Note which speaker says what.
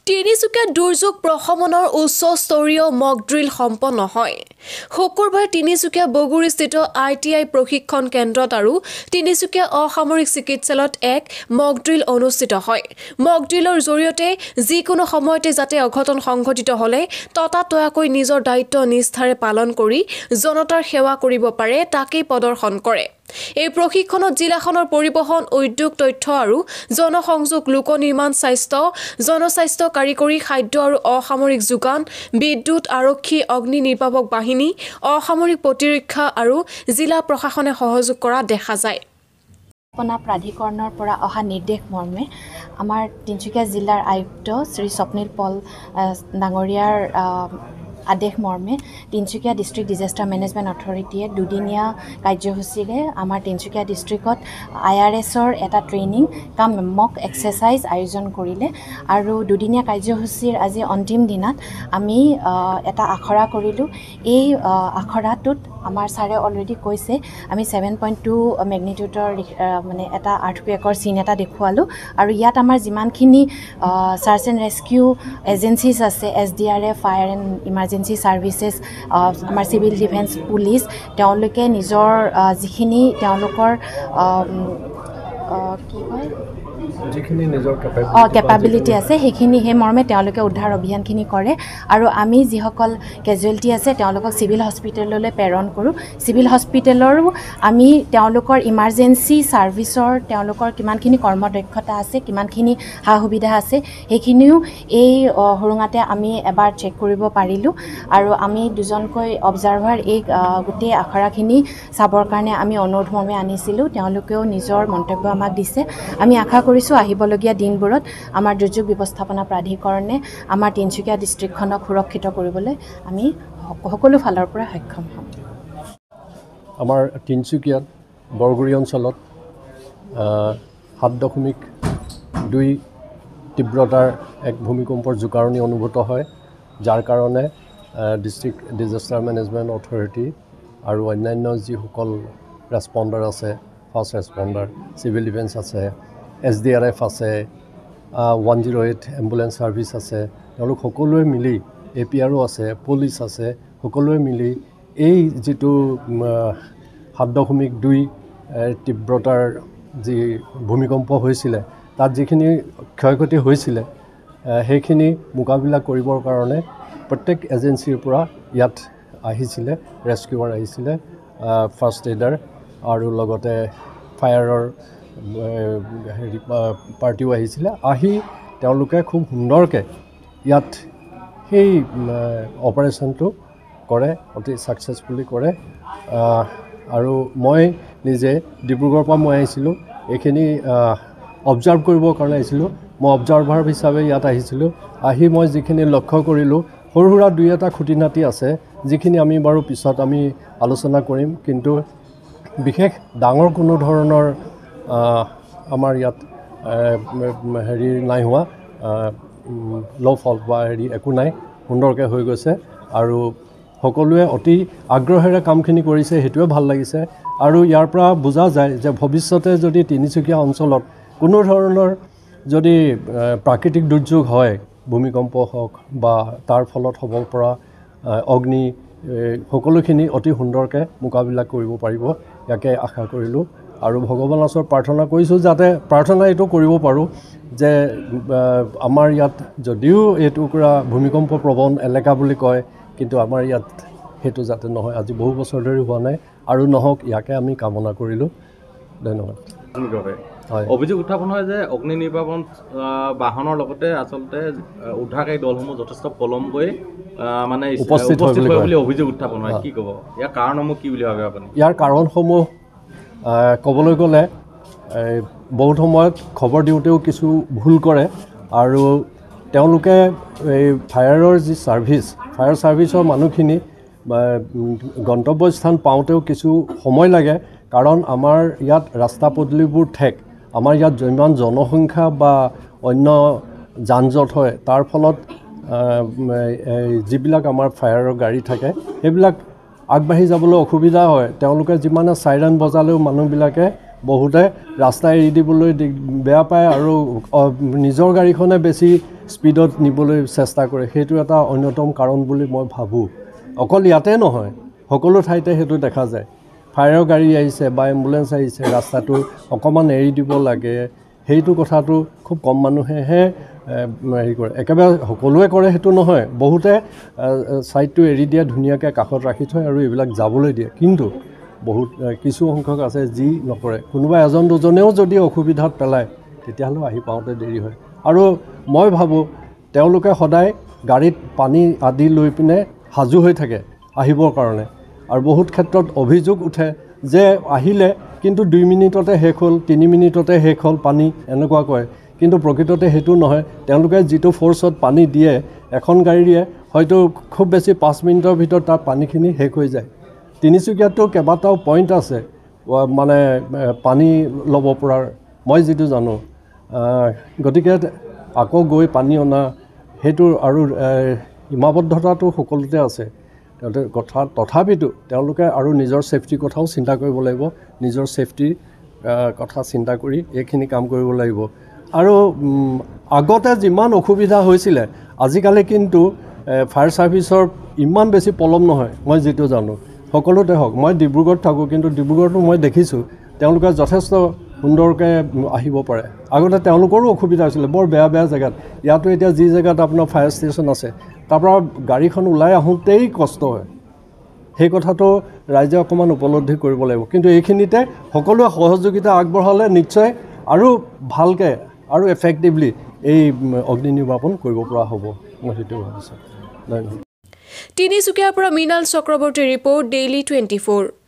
Speaker 1: তিনিচুকীয়া দুৰ্যোগ প্ৰশমনৰ উচ্চ স্তৰীয় মক ড্ৰিল সম্পন্ন হয়। শুকুৰবাৰে তিনিচুকীয়া বগুৰিস্থিত ITI প্ৰশিক্ষণ কেন্দ্ৰত আৰু তিনিচুকীয়া অসামৰিক চিকিৎসালয়ত এক মক ড্ৰিল অনুষ্ঠিত হয়। মক ড্ৰিলৰ জৰিয়তে যিকোনো সময়তে যাতে অঘটন সংঘটিত হ'লে ততাতৈয়াকৈ নিজৰ দায়িত্ব নিষ্ঠাৰে পালন কৰি জনতাৰ সেৱা কৰিব পাৰে তাকেই প্ৰদৰ্শন কৰে। এই প্ৰশিক্ষণত জিলাখনৰ পৰিবহণ উদ্যোগ তথ্য আৰু জনসংযোগ লোক নিৰ্মাণ স্বাস্থ্য জনস্বাস্থ্য কাৰিকৰী খাদ্য আৰু অসামৰিক যোগান বিদ্যুৎ আৰক্ষী অগ্নি নিৰ্বাপক বাহিনী অসামৰিক প্ৰতিৰক্ষা আৰু জিলা প্ৰশাসনে সহযোগ কৰা দেখা যায়।
Speaker 2: প্ৰাধিকৰণৰ পৰা অহা নিৰ্দেশ মৰ্মে আমাৰ তিনিচুকীয়া জিলাৰ আয়ুক্ত শ্ৰী স্বপ্নীল পল ডাঙৰীয়াৰ আদেশ মৰ্মে তিনিচুকীয়া ডিষ্ট্ৰিক্ট ডিজাষ্টাৰ মেনেজমেণ্ট অথৰিটিয়ে দুদিনীয়া কাৰ্যসূচীৰে আমাৰ তিনিচুকীয়া ডিষ্ট্ৰিক্টত IRSৰ এটা ট্ৰেইনিং কাম মক এক্সাৰচাইজ আয়োজন কৰিলে আৰু দুদিনীয়া কাৰ্যসূচীৰ আজি অন্তিম দিনাত আমি এটা আখৰা কৰিলোঁ। এই আখৰাটোত আমাৰ ছাৰে অলৰেডি কৈছে আমি 7.2 মেগনিটিউডৰ মানে এটা আৰ্থকুৱেকৰ চিন এটা দেখুৱালোঁ আৰু ইয়াত আমাৰ যিমানখিনি চাৰ্চ এণ্ড ৰেস্কিউ এজেঞ্চিজ আছে SDRF fire and emergency services আমাৰ চিভিল ডিফেন্স পুলিচ তেওঁলোকে নিজৰ যিখিনি তেওঁলোকৰ কি হয় যিখিনি নিজৰ কেপাবিলিটি আছে সেইখিনি সেই মৰ্মে তেওঁলোকে উদ্ধাৰ অভিযানখিনি কৰে আৰু আমি যিসকল কেজুৱেলিটি আছে তেওঁলোকক চিভিল হস্পিটেললৈ প্ৰেৰণ কৰোঁ। চিভিল হস্পিটেলৰো আমি তেওঁলোকৰ ইমাৰ্জেঞ্চি ছাৰ্ভিচৰ তেওঁলোকৰ কিমানখিনি কৰ্মদক্ষতা আছে কিমানখিনি সা সুবিধা আছে সেইখিনিও এই সুৰুঙাতে আমি এবাৰ চেক কৰিব পাৰিলোঁ আৰু আমি দুজনকৈ অবজাৰ্ভাৰ এই গোটেই আখৰাখিনি চাবৰ কাৰণে আমি অনুৰোধ মৰ্মে আনিছিলোঁ। তেওঁলোকেও নিজৰ মন্তব্য আমাক দিছে। আমি আশা কৰিছোঁ আহিবলগীয়া দিনবোৰত আমাৰ দুৰ্যোগ ব্যৱস্থাপনা প্ৰাধিকৰণে আমাৰ তিনিচুকীয়া ডিষ্ট্ৰিক্টখনক সুৰক্ষিত কৰিবলৈ আমি সকলো ফালৰ পৰা সক্ষম হ'ম।
Speaker 3: আমাৰ তিনিচুকীয়াত বৰগুৰি অঞ্চলত 7.2 তীব্ৰতাৰ এক ভূমিকম্পৰ জোকাৰণি অনুভূত হয়, যাৰ কাৰণে ডিষ্ট্ৰিক্ট ডিজাষ্টাৰ মেনেজমেণ্ট অথৰিটি আৰু অন্যান্য যিসকল ৰেছপণ্ডাৰ আছে ফাৰ্ষ্ট ৰেছপণ্ডাৰ চিভিল ডিফেন্স আছে SDRF আছে 108 এম্বুলেন্স ছাৰ্ভিচ আছে তেওঁলোক সকলোৱে মিলি APRO আছে পুলিচ আছে সকলোৱে মিলি এই যিটো 7.2 তীব্ৰতাৰ যি ভূমিকম্প হৈছিলে তাত যিখিনি ক্ষয়ক্ষতি হৈছিলে সেইখিনি মোকাবিলা কৰিবৰ কাৰণে প্ৰত্যেক এজেঞ্চিৰ পৰা ইয়াত আহিছিলে ৰেস্কিউৱাৰ আহিছিলে ফাৰ্ষ্ট এইডাৰ আৰু লগতে ফায়াৰৰ পাৰ্টিও আহিছিলে। আহি তেওঁলোকে খুব সুন্দৰকৈ ইয়াত সেই অপাৰেশ্যনটো কৰে অতি ছাকচেছফুলি কৰে আৰু মই নিজে ডিব্ৰুগড়ৰ পৰা মই আহিছিলোঁ এইখিনি অবজাৰ্ভ কৰিবৰ কাৰণে আহিছিলোঁ। মই অবজাৰ্ভাৰ হিচাপে ইয়াত আহিছিলোঁ। আহি মই যিখিনি লক্ষ্য কৰিলোঁ সৰু সুৰা দুই এটা খুঁটিনাটি আছে যিখিনি আমি বাৰু পিছত আমি আলোচনা কৰিম, কিন্তু বিশেষ ডাঙৰ কোনো ধৰণৰ আমাৰ ইয়াত হেৰি নাই হোৱা ল' ফল্ট বা হেৰি একো নাই, সুন্দৰকৈ হৈ গৈছে আৰু সকলোৱে অতি আগ্ৰহেৰে কামখিনি কৰিছে, সেইটোৱে ভাল লাগিছে। আৰু ইয়াৰ পৰা বুজা যায় যে ভৱিষ্যতে যদি তিনিচুকীয়া অঞ্চলত কোনো ধৰণৰ যদি প্ৰাকৃতিক দুৰ্যোগ হয় ভূমিকম্প হওক বা তাৰ ফলত হ'ব পৰা অগ্নি সকলোখিনি অতি সুন্দৰকৈ মোকাবিলা কৰিব পাৰিব, ইয়াকে আশা কৰিলোঁ আৰু ভগৱানৰ ওচৰত প্ৰাৰ্থনা কৰিছোঁ যাতে প্ৰাৰ্থনা এইটো কৰিব পাৰোঁ যে আমাৰ ইয়াত যদিও এইটুকুৰা ভূমিকম্প প্ৰৱণ এলেকা বুলি কয় কিন্তু আমাৰ ইয়াত সেইটো যাতে নহয়, আজি বহু বছৰ ধৰি হোৱা নাই আৰু নহওক ইয়াকে আমি কামনা কৰিলোঁ। ধন্যবাদ।
Speaker 4: হয়, অভিযোগ উত্থাপন হয় যে অগ্নি নিৰ্বাপন বাহনৰ লগতে আচলতে উদ্ধাৰকাৰী দলসমূহ যথেষ্ট পলমকৈ মানে উপস্থিত হয় বুলি অভিযোগ উত্থাপন হয়, কি ক'ব ইয়াৰ কাৰণসমূহ কি বুলি ভাবে আপুনি?
Speaker 3: ইয়াৰ কাৰণসমূহ ক'বলৈ গ'লে বহুত সময়ত খবৰ দিওঁতেও কিছু ভুল কৰে আৰু তেওঁলোকে এই ফায়াৰৰ যি ছাৰ্ভিচ ফায়াৰ ছাৰ্ভিচৰ মানুহখিনি গন্তব্যস্থান পাওঁতেও কিছু সময় লাগে, কাৰণ আমাৰ ইয়াত ৰাস্তা পদূলিবোৰ ঠেক, আমাৰ ইয়াত যিমান জনসংখ্যা বা অন্য যান জঁট হয় তাৰ ফলত যিবিলাক আমাৰ ফায়াৰৰ গাড়ী থাকে সেইবিলাক আগবাঢ়ি যাবলৈ অসুবিধা হয়। তেওঁলোকে যিমানে চাইৰেন বজালেও মানুহবিলাকে বহুতে ৰাস্তা এৰি দিবলৈ বেয়া পায় আৰু নিজৰ গাড়ীখনে বেছি স্পীডত নিবলৈ চেষ্টা কৰে সেইটো এটা অন্যতম কাৰণ বুলি মই ভাবোঁ অকল ইয়াতে নহয় সকলো ঠাইতে সেইটো দেখা যায় ফায়াৰৰ গাড়ী আহিছে বা এম্বুলেঞ্চ আহিছে ৰাস্তাটো অকণমান এৰি দিব লাগে সেইটো কথাটো খুব কম মানুহেহে হেৰি কৰে একেবাৰে সকলোৱে কৰে সেইটো নহয় বহুতে ছাইডটো এৰি দিয়ে ধুনীয়াকৈ কাষত ৰাখি থয় আৰু এইবিলাক যাবলৈ দিয়ে কিন্তু বহুত কিছু সংখ্যক আছে যি নকৰে কোনোবা এজন দুজনেও যদি অসুবিধাত পেলায় তেতিয়াহ'লে আহি পাওঁতে দেৰি হয় আৰু মই ভাবোঁ তেওঁলোকে সদায় গাড়ীত পানী আদি লৈ পিনে সাজু হৈ থাকে আহিবৰ কাৰণে আৰু বহুত ক্ষেত্ৰত অভিযোগ উঠে যে আহিলে কিন্তু 2 মিনিটতে শেষ হ'ল 3 মিনিটতে শেষ হ'ল পানী এনেকুৱা কয় কিন্তু প্ৰকৃততে সেইটো নহয় তেওঁলোকে যিটো ফ'ৰ্চত পানী দিয়ে এখন গাড়ীয়ে হয়তো খুব বেছি 5 মিনিটৰ ভিতৰত তাৰ পানীখিনি শেষ হৈ যায় তিনিচুকীয়াতো কেইবাটাও পইণ্ট আছে মানে পানী ল'ব পৰাৰ মই যিটো জানো গতিকে আকৌ গৈ পানী অনা সেইটো আৰু সীমাবদ্ধতাটো সকলোতে আছে তথাপিতো তেওঁলোকে আৰু নিজৰ ছেফটিৰ কথাও চিন্তা কৰিব লাগিব নিজৰ ছেফটিৰ কথা চিন্তা কৰি এইখিনি কাম কৰিব লাগিব আৰু আগতে যিমান অসুবিধা হৈছিলে আজিকালি কিন্তু ফায়াৰ ছাৰ্ভিচৰ ইমান বেছি পলম নহয় মই যিটো জানো সকলোতে হওক মই ডিব্ৰুগড়ত থাকোঁ কিন্তু ডিব্ৰুগড়তো মই দেখিছোঁ তেওঁলোকে যথেষ্ট সুন্দৰকৈ আহিব পাৰে আগতে তেওঁলোকৰো অসুবিধা হৈছিলে বৰ বেয়া বেয়া জেগাত ইয়াতো এতিয়া যি জেগাত আপোনাৰ ফায়াৰ ষ্টেচন আছে তাৰপৰা গাড়ীখন ওলাই আহোঁতেই কষ্ট হয় সেই কথাটো ৰাইজে অকণমান উপলব্ধি কৰিব লাগিব কিন্তু এইখিনিতে সকলোৱে সহযোগিতা আগবঢ়ালে নিশ্চয় আৰু ভালকৈ আৰু এফেক্টিভলি এই অগ্নি নিৰ্বাপন কৰিব পৰা হ'ব মই সেইটো ভাবিছোঁ ধন্যবাদ
Speaker 1: তিনিচুকীয়াৰ পৰা মৃণাল চক্ৰৱৰ্তীৰ ৰিপৰ্ট ডেইলি 24